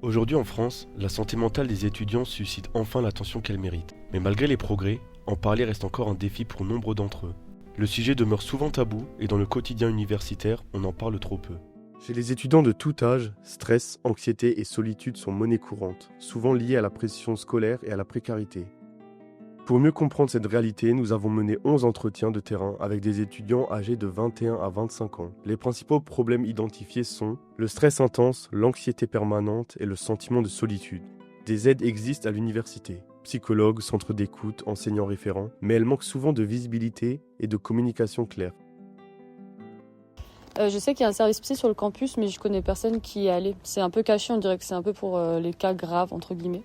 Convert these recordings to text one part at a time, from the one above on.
Aujourd'hui en France, la santé mentale des étudiants suscite enfin l'attention qu'elle mérite. Mais malgré les progrès, en parler reste encore un défi pour nombre d'entre eux. Le sujet demeure souvent tabou et dans le quotidien universitaire, on en parle trop peu. Chez les étudiants de tout âge, stress, anxiété et solitude sont monnaie courante, souvent liées à la pression scolaire et à la précarité. Pour mieux comprendre cette réalité, nous avons mené 11 entretiens de terrain avec des étudiants âgés de 21 à 25 ans. Les principaux problèmes identifiés sont le stress intense, l'anxiété permanente et le sentiment de solitude. Des aides existent à l'université, psychologues, centres d'écoute, enseignants référents, mais elles manquent souvent de visibilité et de communication claire. Je sais qu'il y a un service psy sur le campus, mais je connais personne qui y est allé. C'est un peu caché, on dirait que c'est un peu pour les cas graves, entre guillemets.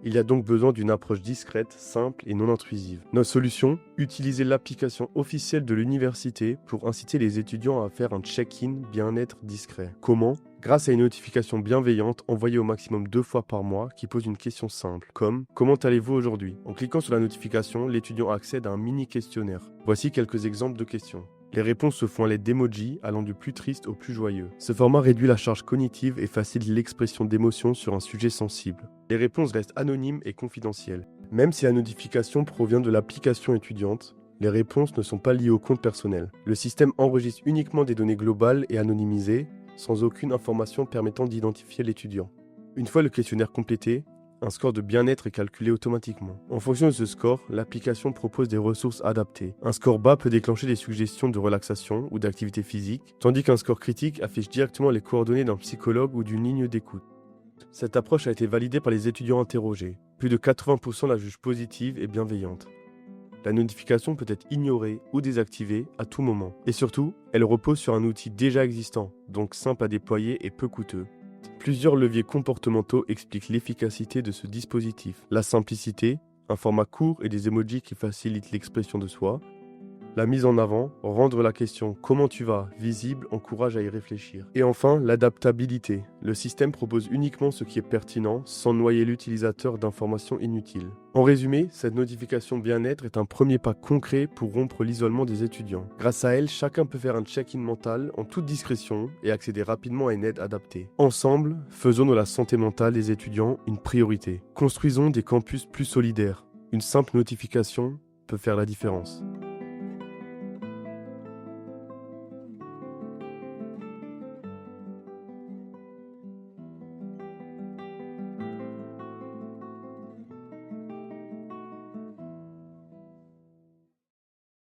Il y a donc besoin d'une approche discrète, simple et non intrusive. Notre solution, utiliser l'application officielle de l'université pour inciter les étudiants à faire un check-in bien-être discret. Comment ? Grâce à une notification bienveillante envoyée au maximum 2 fois par mois qui pose une question simple, comme « Comment allez-vous aujourd'hui ?» En cliquant sur la notification, l'étudiant accède à un mini-questionnaire. Voici quelques exemples de questions. Les réponses se font à l'aide d'emojis allant du plus triste au plus joyeux. Ce format réduit la charge cognitive et facilite l'expression d'émotions sur un sujet sensible. Les réponses restent anonymes et confidentielles. Même si la notification provient de l'application étudiante, les réponses ne sont pas liées au compte personnel. Le système enregistre uniquement des données globales et anonymisées, sans aucune information permettant d'identifier l'étudiant. Une fois le questionnaire complété, un score de bien-être est calculé automatiquement. En fonction de ce score, l'application propose des ressources adaptées. Un score bas peut déclencher des suggestions de relaxation ou d'activité physique, tandis qu'un score critique affiche directement les coordonnées d'un psychologue ou d'une ligne d'écoute. Cette approche a été validée par les étudiants interrogés. Plus de 80% la jugent positive et bienveillante. La notification peut être ignorée ou désactivée à tout moment. Et surtout, elle repose sur un outil déjà existant, donc simple à déployer et peu coûteux. Plusieurs leviers comportementaux expliquent l'efficacité de ce dispositif. La simplicité, un format court et des emojis qui facilitent l'expression de soi. La mise en avant, rendre la question « Comment tu vas ?» visible encourage à y réfléchir. Et enfin, l'adaptabilité. Le système propose uniquement ce qui est pertinent, sans noyer l'utilisateur d'informations inutiles. En résumé, cette notification bien-être est un premier pas concret pour rompre l'isolement des étudiants. Grâce à elle, chacun peut faire un check-in mental en toute discrétion et accéder rapidement à une aide adaptée. Ensemble, faisons de la santé mentale des étudiants une priorité. Construisons des campus plus solidaires. Une simple notification peut faire la différence.